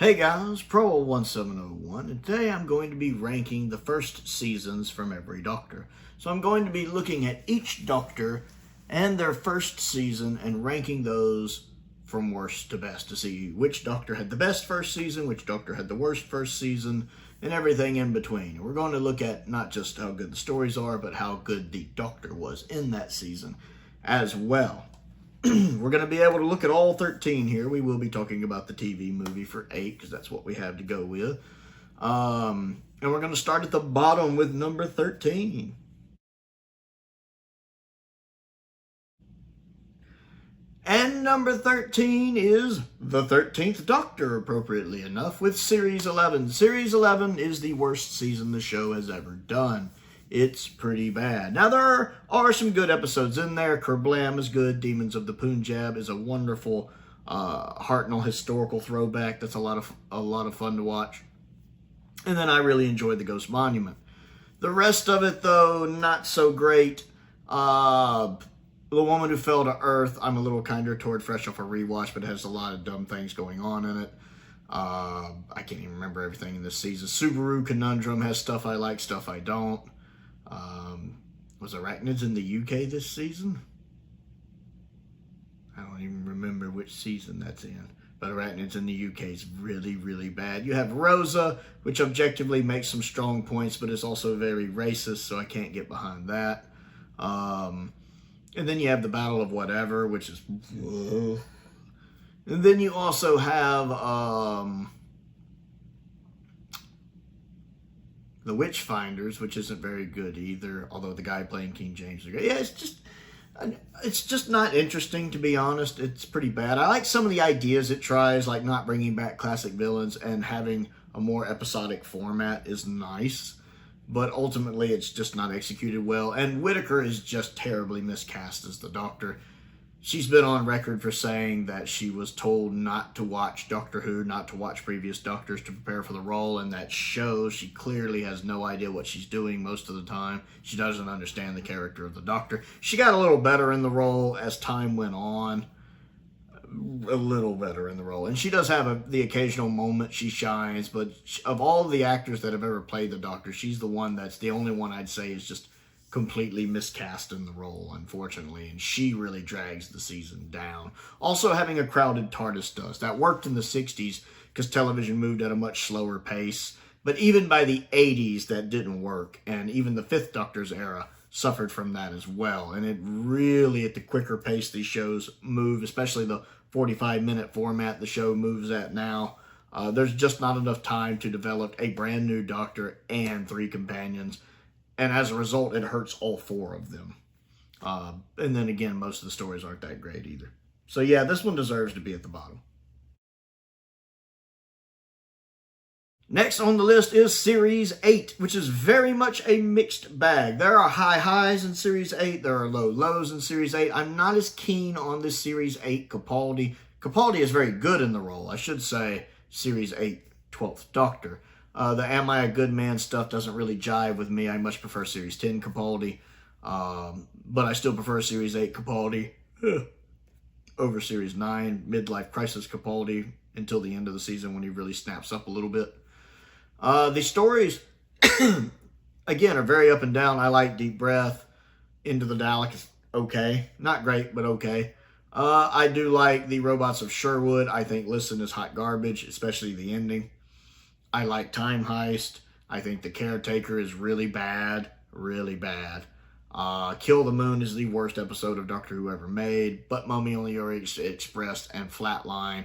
Hey guys, Prowl 1701, and today I'm going to be ranking the first seasons from every Doctor. So I'm going to be looking at each Doctor and their first season and ranking those from worst to best to see which Doctor had the best first season, which Doctor had the worst first season, and everything in between. We're going to look at not just how good the stories are, but how good the Doctor was in that season as well. We're going to be able to look at all 13 here. We will be talking about the TV movie for 8 because that's what we have to go with. And we're going to start at the bottom with number 13. And number 13 is the 13th Doctor, appropriately enough, with Series 11. Series 11 is the worst season the show has ever done. It's pretty bad. Now, there are some good episodes in there. Kerblam is good. Demons of the Punjab is a wonderful Hartnell historical throwback. That's a lot of fun to watch. And then I really enjoyed The Ghost Monument. The rest of it, though, not so great. The Woman Who Fell to Earth, I'm a little kinder toward fresh off a rewatch, but it has a lot of dumb things going on in it. I can't even remember everything in this season. Subaru Conundrum has stuff I like, stuff I don't. Was Arachnids in the UK this season? I don't even remember which season that's in. But Arachnids in the UK is really, really bad. You have Rosa, which objectively makes some strong points, but is also very racist, so I can't get behind that. And then you have the Battle of Whatever, which is... Whoa. And then you also have... The Witchfinders, which isn't very good either, although the guy playing King James is great. Yeah, it's just not interesting, to be honest. It's pretty bad. I like some of the ideas it tries, like not bringing back classic villains and having a more episodic format is nice, but ultimately it's just not executed well. And Whittaker is just terribly miscast as the Doctor. She's been on record for saying that she was told not to watch Doctor Who, not to watch previous Doctors to prepare for the role, and that shows she clearly has no idea what she's doing most of the time. She doesn't understand the character of the Doctor. She got a little better in the role as time went on. A little better in the role. And she does have the occasional moment she shines, but of all of the actors that have ever played the Doctor, she's the one that's the only one I'd say is just completely miscast in the role, unfortunately, and she really drags the season down. Also, having a crowded TARDIS does. That worked in the 60s because television moved at a much slower pace, but even by the 80s, that didn't work, and even the 5th Doctor's era suffered from that as well, and it really, at the quicker pace these shows move, especially the 45-minute format the show moves at now, there's just not enough time to develop a brand new Doctor and 3 companions. And as a result, it hurts all 4 of them. And then again, most of the stories aren't that great either. So yeah, this one deserves to be at the bottom. Next on the list is Series 8, which is very much a mixed bag. There are high highs in Series 8. There are low lows in Series 8. I'm not as keen on this Series 8 Capaldi. Capaldi is very good in the role. I should say Series 8 12th Doctor. The Am I a Good Man stuff doesn't really jive with me. I much prefer Series 10 Capaldi. But I still prefer Series 8 Capaldi over Series 9 Midlife Crisis Capaldi until the end of the season when he really snaps up a little bit. The stories, again, are very up and down. I like Deep Breath. Into the Dalek is okay. Not great, but okay. I do like the Robots of Sherwood. I think Listen is hot garbage, especially the ending. I like Time Heist. I think The Caretaker is really bad. Really bad. Kill the Moon is the worst episode of Doctor Who ever made. But Mummy on the Orient Express and Flatline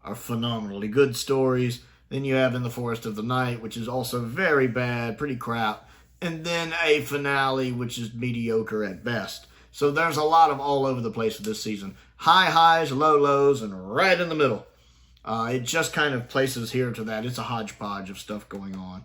are phenomenally good stories. Then you have In the Forest of the Night, which is also very bad, pretty crap. And then a finale, which is mediocre at best. So there's a lot of all over the place with this season. High highs, low lows, and right in the middle. It just kind of places here to that. It's a hodgepodge of stuff going on.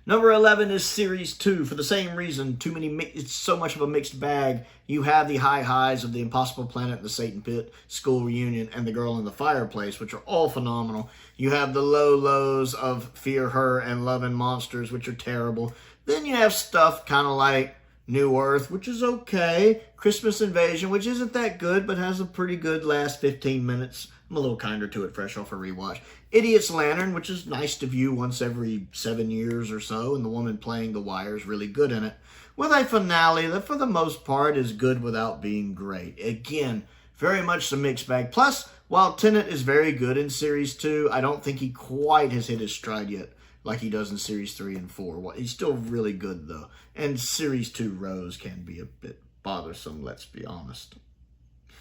Number 11 is Series 2. For the same reason, it's so much of a mixed bag. You have the high highs of The Impossible Planet, The Satan Pit, School Reunion, and The Girl in the Fireplace, which are all phenomenal. You have the low lows of Fear Her and Love and Monsters, which are terrible. Then you have stuff kind of like New Earth, which is okay. Christmas Invasion, which isn't that good, but has a pretty good last 15 minutes. I'm a little kinder to it, fresh off a rewatch. Idiot's Lantern, which is nice to view once every 7 years or so, and the woman playing the wire is really good in it. With a finale that, for the most part, is good without being great. Again, very much a mixed bag. Plus, while Tennant is very good in Series 2, I don't think he quite has hit his stride yet like he does in Series 3 and 4. He's still really good, though. And Series 2 Rose can be a bit bothersome, let's be honest.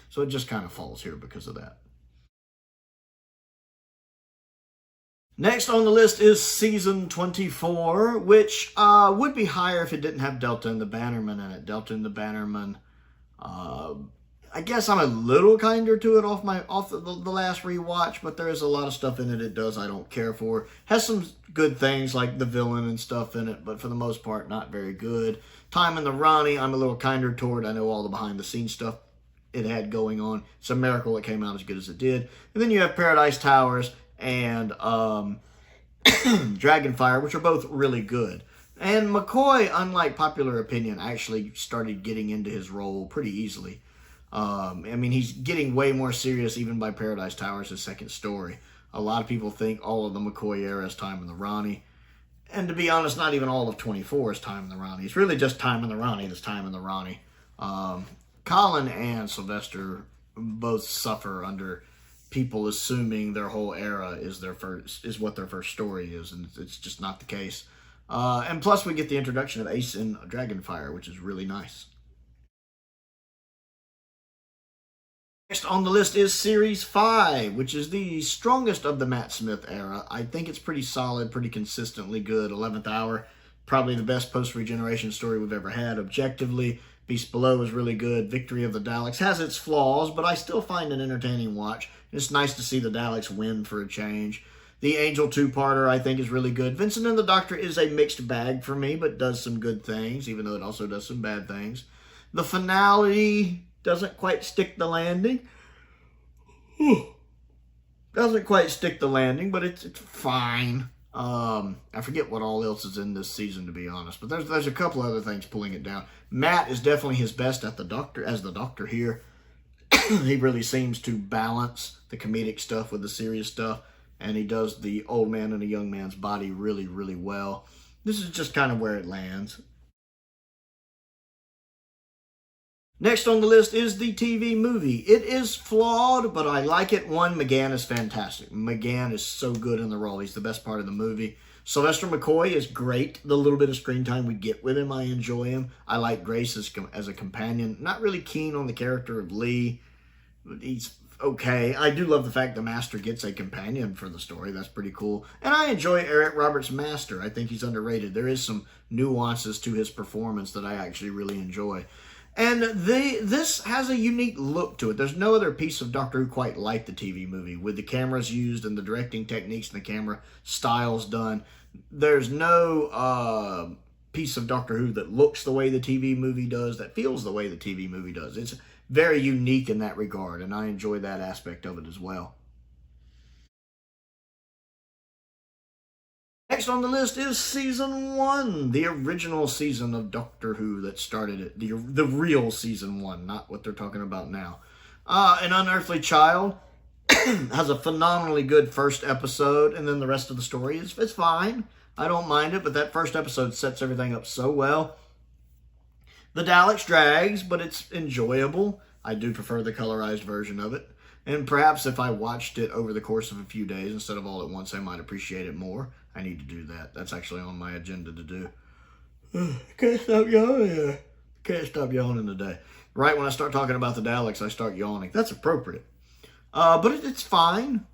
So it just kind of falls here because of that. Next on the list is Season 24, which would be higher if it didn't have Delta and the Bannerman in it. Delta and the Bannerman, I guess I'm a little kinder to it off the last rewatch, but there is a lot of stuff in it I don't care for. Has some good things like the villain and stuff in it, but for the most part, not very good. Time in the Ronnie, I'm a little kinder toward. I know all the behind-the-scenes stuff it had going on. It's a miracle it came out as good as it did. And then you have Paradise Towers and Dragonfire, which are both really good. And McCoy, unlike popular opinion, actually started getting into his role pretty easily. I mean, he's getting way more serious even by Paradise Towers, his second story. A lot of people think all of the McCoy era is Time in the Ronnie. And to be honest, not even all of 24 is Time in the Ronnie. It's really just Time in the Ronnie that's Time in the Ronnie. Colin and Sylvester both suffer under people assuming their whole era is what their first story is, and it's just not the case. And plus, we get the introduction of Ace in Dragonfire, which is really nice. Next on the list is Series 5, which is the strongest of the Matt Smith era. I think it's pretty solid, pretty consistently good. 11th Hour, probably the best post-regeneration story we've ever had, objectively. Beast Below is really good. Victory of the Daleks has its flaws, but I still find it entertaining watch. It's nice to see the Daleks win for a change. The Angel two-parter, I think, is really good. Vincent and the Doctor is a mixed bag for me, but does some good things, even though it also does some bad things. The finale doesn't quite stick the landing. Doesn't quite stick the landing, but it's fine. I forget what all else is in this season, to be honest, but there's a couple other things pulling it down. Matt is definitely his best as the Doctor here. He really seems to balance the comedic stuff with the serious stuff, and he does the old man and a young man's body really, really well. This is just kind of where it lands. Next on the list is the TV movie. It is flawed, but I like it. One, McGann is fantastic. McGann is so good in the role. He's the best part of the movie. Sylvester McCoy is great. The little bit of screen time we get with him, I enjoy him. I like Grace as a companion. Not really keen on the character of Lee. He's okay. I do love the fact the Master gets a companion for the story. That's pretty cool. And I enjoy Eric Roberts' Master. I think he's underrated. There is some nuances to his performance that I actually really enjoy. And this has a unique look to it. There's no other piece of Doctor Who quite like the TV movie, with the cameras used and the directing techniques and the camera styles done. There's no piece of Doctor Who that looks the way the TV movie does, that feels the way the TV movie does. It's very unique in that regard, and I enjoy that aspect of it as well. Next on the list is Season 1, the original season of Doctor Who that started it. The real Season 1, not what they're talking about now. An Unearthly Child has a phenomenally good first episode, and then the rest of the story is fine. I don't mind it, but that first episode sets everything up so well. The Daleks drags, but it's enjoyable. I do prefer the colorized version of it. And perhaps if I watched it over the course of a few days instead of all at once, I might appreciate it more. I need to do that. That's actually on my agenda to do. Can't stop yawning. Can't stop yawning today. Right when I start talking about the Daleks, I start yawning. That's appropriate. But it's fine,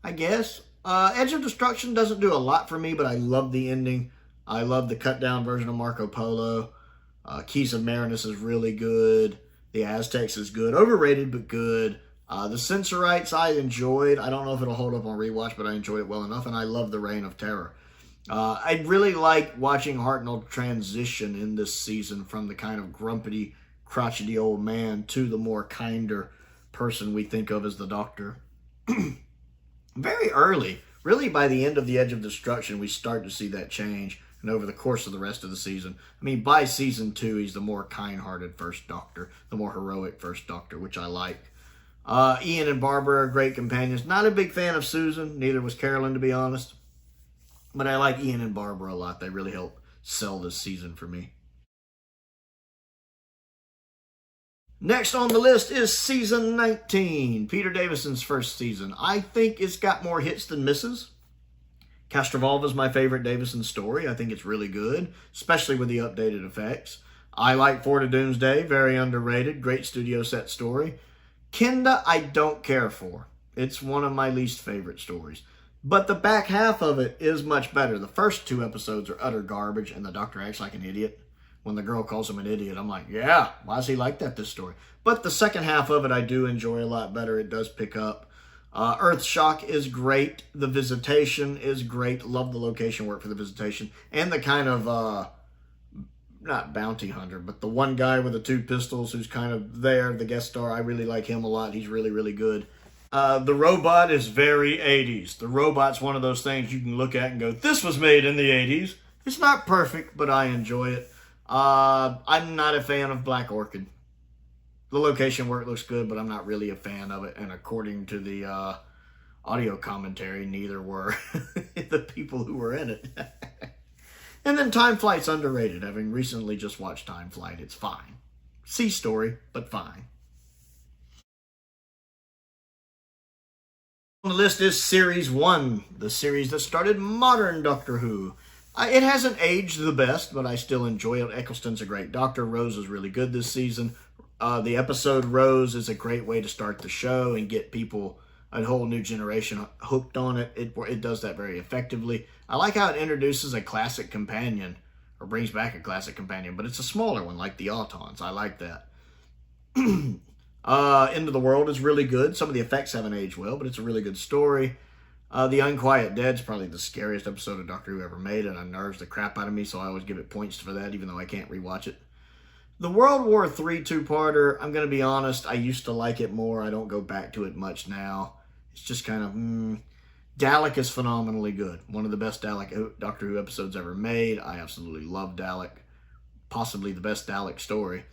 I guess. Edge of Destruction doesn't do a lot for me, but I love the ending. I love the cut-down version of Marco Polo. Keys of Marinus is really good. The Aztecs is good. Overrated, but good. The Censorites I enjoyed. I don't know if it'll hold up on rewatch, but I enjoyed it well enough, and I love the Reign of Terror. I really like watching Hartnell transition in this season from the kind of grumpy, crotchety old man to the more kinder person we think of as the Doctor. Very early, really by the end of the Edge of Destruction, we start to see that change. and over the course of the rest of the season. I mean, by season 2, he's the more kind-hearted first Doctor, the more heroic first Doctor, which I like. Ian and Barbara are great companions. Not a big fan of Susan, neither was Carolyn, to be honest. But I like Ian and Barbara a lot. They really help sell this season for me. Next on the list is season 19, Peter Davison's first season. I think it's got more hits than misses. Castrovalva is my favorite Davison story. I think it's really good, especially with the updated effects. I like Fort of Doomsday, very underrated, great studio set story. Kenda, I don't care for. It's one of my least favorite stories. But the back half of it is much better. The first 2 episodes are utter garbage, and the Doctor acts like an idiot. When the girl calls him an idiot, I'm like, yeah, why is he like that, this story? But the second half of it I do enjoy a lot better. It does pick up. Earthshock is great. The Visitation is great. Love the location work for the Visitation. And the kind of, not bounty hunter, but the one guy with the 2 pistols who's kind of there, the guest star. I really like him a lot. He's really, really good. The robot is very 80s. The robot's one of those things you can look at and go, this was made in the 80s. It's not perfect, but I enjoy it. I'm not a fan of Black Orchid. The location work looks good, but I'm not really a fan of it. And according to the audio commentary, neither were the people who were in it. And then Time Flight's underrated. Having recently just watched Time Flight, it's fine. C story, but fine. On the list is Series 1, the series that started modern Doctor Who. It hasn't aged the best, but I still enjoy it. Eccleston's a great Doctor. Rose is really good this season. The episode Rose is a great way to start the show and get people, a whole new generation, hooked on it. It does that very effectively. I like how it introduces a classic companion, or brings back a classic companion, but it's a smaller one, like the Autons. I like that. End of the World is really good. Some of the effects haven't aged well, but it's a really good story. The Unquiet Dead's probably the scariest episode of Doctor Who ever made, and it unnerves the crap out of me, so I always give it points for that, even though I can't rewatch it. The World War III 2-parter, I'm going to be honest, I used to like it more. I don't go back to it much now. It's just kind of, Dalek is phenomenally good. One of the best Doctor Who episodes ever made. I absolutely love Dalek. Possibly the best Dalek story.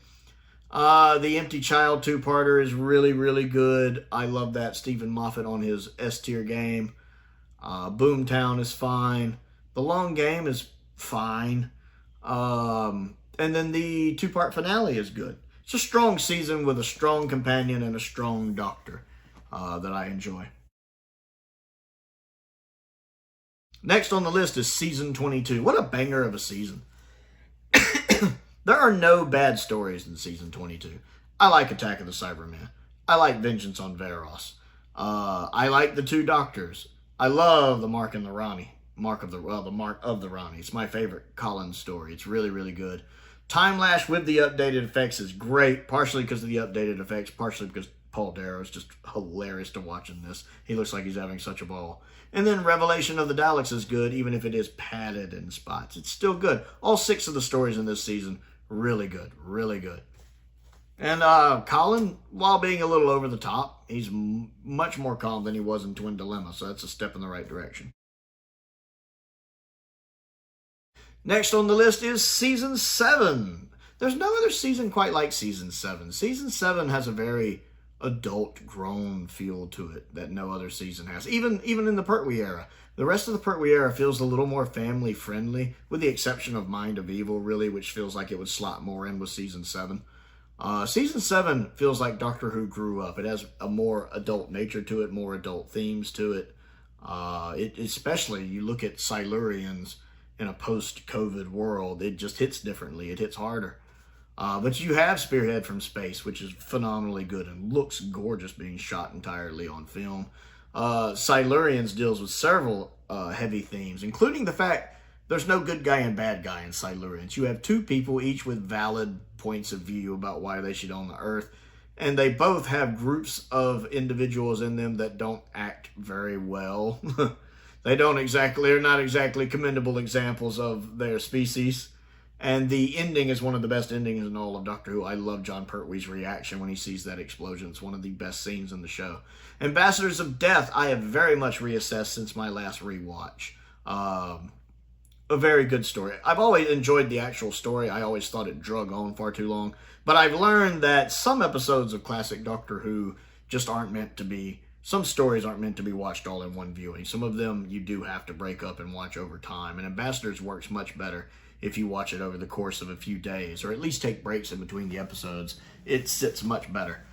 The Empty Child 2-parter is really, really good. I love that. Stephen Moffat on his S-tier game. Boomtown is fine. The Long Game is fine. And then the 2-part finale is good. It's a strong season with a strong companion and a strong Doctor that I enjoy. Next on the list is Season 22. What a banger of a season. There are no bad stories in Season 22. I like Attack of the Cybermen. I like Vengeance on Varos. I like the 2 Doctors. I love the Mark and the Ronnie. The Mark of the Ronnie. It's my favorite Colin story. It's really, really good. Time Lash with the updated effects is great, partially because of the updated effects, partially because Paul Darrow is just hilarious to watch in this. He looks like he's having such a ball. And then Revelation of the Daleks is good, even if it is padded in spots. It's still good. All 6 of the stories in this season, really good, really good. And Colin, while being a little over the top, he's much more calm than he was in Twin Dilemma, so that's a step in the right direction. Next on the list is Season 7. There's no other season quite like Season 7. Season 7 has a very adult, grown feel to it that no other season has. Even in the Pertwee era. The rest of the Pertwee era feels a little more family-friendly, with the exception of Mind of Evil, really, which feels like it would slot more in with Season 7. Season 7 feels like Doctor Who grew up. It has a more adult nature to it, more adult themes to it. Especially, you look at Silurians in a post-COVID world, it just hits differently. It hits harder. But you have Spearhead from Space, which is phenomenally good and looks gorgeous being shot entirely on film. Silurians deals with several heavy themes, including the fact there's no good guy and bad guy in Silurians. You have 2 people, each with valid points of view about why they should own the Earth. And they both have groups of individuals in them that don't act very well. They're not exactly commendable examples of their species. And the ending is one of the best endings in all of Doctor Who. I love John Pertwee's reaction when he sees that explosion. It's one of the best scenes in the show. Ambassadors of Death, I have very much reassessed since my last rewatch. a very good story. I've always enjoyed the actual story. I always thought it drug on far too long. But I've learned that some episodes of classic Doctor Who just aren't meant to be, some stories aren't meant to be watched all in one viewing. Some of them you do have to break up and watch over time. And Ambassadors works much better if you watch it over the course of a few days, or at least take breaks in between the episodes. It sits much better.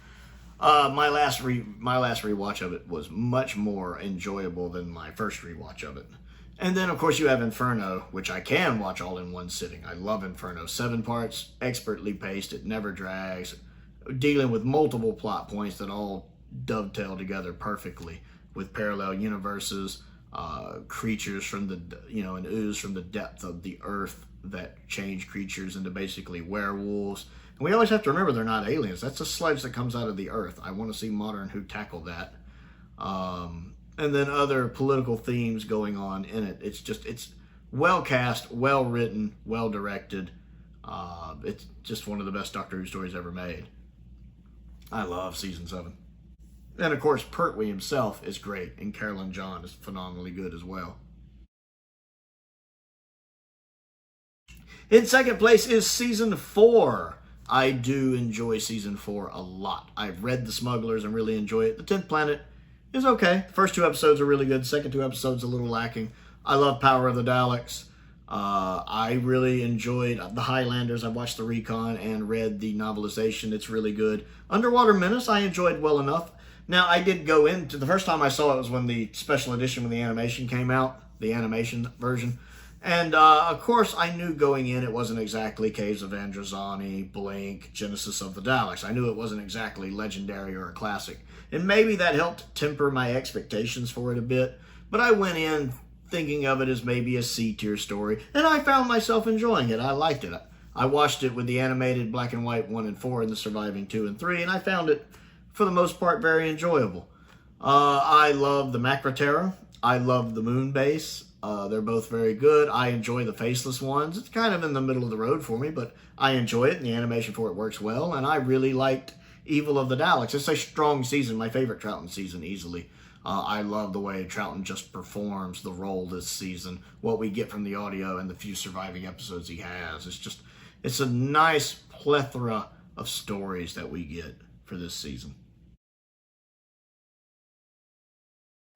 My last rewatch of it was much more enjoyable than my first rewatch of it. And then, of course, you have Inferno, which I can watch all in one sitting. I love Inferno. 7 parts, expertly paced. It never drags. Dealing with multiple plot points that all dovetail together perfectly with parallel universes, creatures from the, an ooze from the depth of the earth that change creatures into basically werewolves. And we always have to remember they're not aliens. That's a sludge that comes out of the earth. I want to see Modern Who tackle that. And then other political themes going on in it. It's well cast, well written, well directed. It's just one of the best Doctor Who stories ever made. I love season 7. And of course, Pertwee himself is great, and Carolyn John is phenomenally good as well. In second place is season 4. I do enjoy season 4 a lot. I've read The Smugglers and really enjoy it. The 10th Planet is okay. The first 2 episodes are really good. The second 2 episodes a little lacking. I love Power of the Daleks. I really enjoyed The Highlanders. I watched the recon and read the novelization. It's really good. Underwater Menace I enjoyed well enough. Now, I did go into, the first time I saw it was when the special edition when the animation came out, the animation version. And, of course, I knew going in it wasn't exactly Caves of Androzani, Blink, Genesis of the Daleks. I knew it wasn't exactly legendary or a classic. And maybe that helped temper my expectations for it a bit. But I went in thinking of it as maybe a C-tier story, and I found myself enjoying it. I liked it. I watched it with the animated black and white 1 and 4 and the surviving 2 and 3, and I found it, for the most part, very enjoyable. I love the Macroterra. I love the Moon Base. They're both very good. I enjoy the Faceless ones. It's kind of in the middle of the road for me, but I enjoy it, and the animation for it works well, and I really liked Evil of the Daleks. It's a strong season, my favorite Troughton season, easily. I love the way Troughton just performs the role this season, what we get from the audio and the few surviving episodes he has. It's a nice plethora of stories that we get for this season.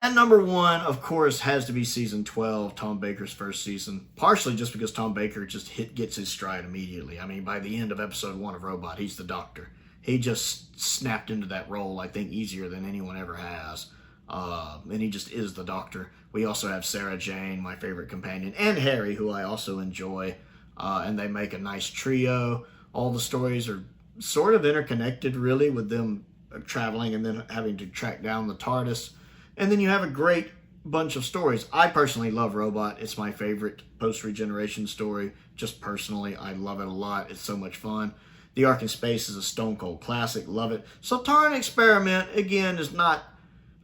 And number 1, of course, has to be season 12, Tom Baker's first season. Partially just because Tom Baker just gets his stride immediately. I mean, by the end of episode 1 of Robot, he's the Doctor. He just snapped into that role, I think, easier than anyone ever has. And he just is the Doctor. We also have Sarah Jane, my favorite companion, and Harry, who I also enjoy. And they make a nice trio. All the stories are sort of interconnected, really, with them traveling and then having to track down the Tardis. And then you have a great bunch of stories. I personally love Robot. It's my favorite post-regeneration story. Just personally, I love it a lot. It's so much fun. The Ark in Space is a stone cold classic. Love it. Sontaran Experiment, again, is not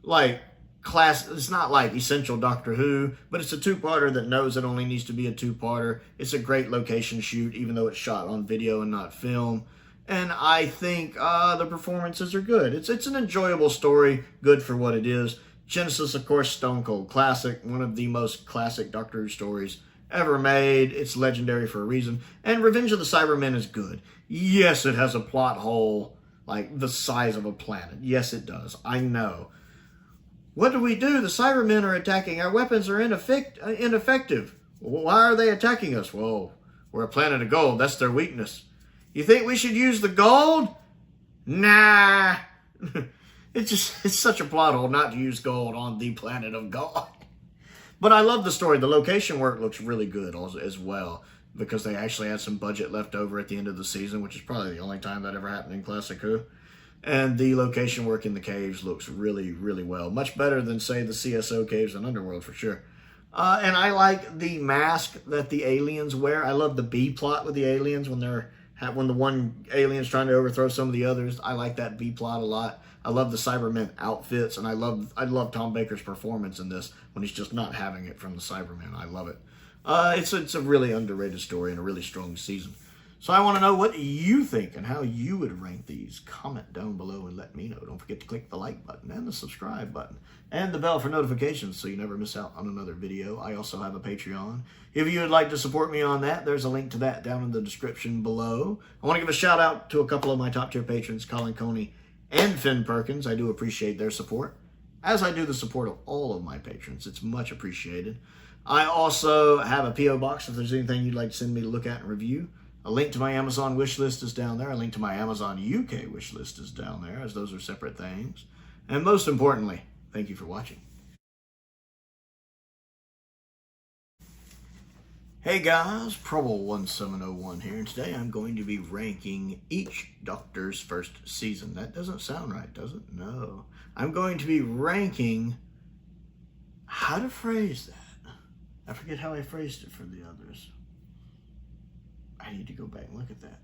like it's not like essential Doctor Who, but it's a 2-parter that knows it only needs to be a 2-parter. It's a great location shoot, even though it's shot on video and not film. And I think the performances are good. It's an enjoyable story, good for what it is. Genesis, of course, stone cold classic, one of the most classic Doctor Who stories ever made. It's legendary for a reason. And Revenge of the Cybermen is good. Yes, it has a plot hole like the size of a planet. Yes, it does. I know. What do? The Cybermen are attacking. Our weapons are ineffective. Why are they attacking us? Well, we're a planet of gold. That's their weakness. You think we should use the gold? Nah. It's such a plot hole not to use gold on the planet of God. But I love the story. The location work looks really good as well, because they actually had some budget left over at the end of the season, which is probably the only time that ever happened in Classic Who. And the location work in the caves looks really, really well. Much better than, say, the CSO caves in Underworld, for sure. And I like the mask that the aliens wear. I love the B-plot with the aliens when the one alien's trying to overthrow some of the others. I like that B-plot a lot. I love the Cybermen outfits, and I love Tom Baker's performance in this when he's just not having it from the Cybermen. I love it. It's a really underrated story and a really strong season. So I want to know what you think and how you would rank these. Comment down below and let me know. Don't forget to click the like button and the subscribe button and the bell for notifications so you never miss out on another video. I also have a Patreon. If you would like to support me on that, there's a link to that down in the description below. I want to give a shout out to a couple of my top tier patrons, Colin Coney and Perkins. I do appreciate their support, as I do the support of all of my patrons. It's much appreciated. I also have a P.O. box if there's anything you'd like to send me to look at and review. A link to my Amazon wish list is down there. A link to my Amazon UK wish list is down there, as those are separate things. And most importantly, thank you for watching. Hey guys, Prowl 1701 here, and today I'm going to be ranking each Doctor's first season. That doesn't sound right, does it? No. I'm going to be ranking how to phrase that. I forget how I phrased it for the others. I need to go back and look at that.